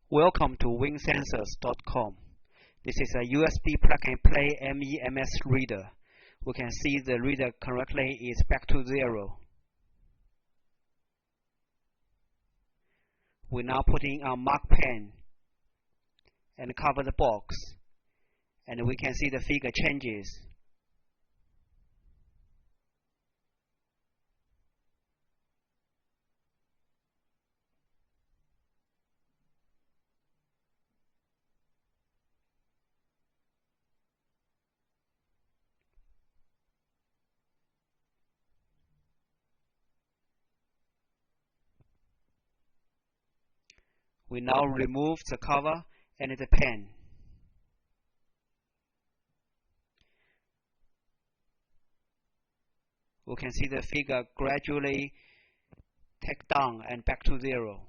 Welcome to Winsensors.com. This is a USB plug-and-play MEMS reader. We can see the reader correctly is back to 0. We now put in our mark pen and cover the box, and we can see the figure changes. We now remove the cover and the pen. We can see the figure gradually take down and back to 0.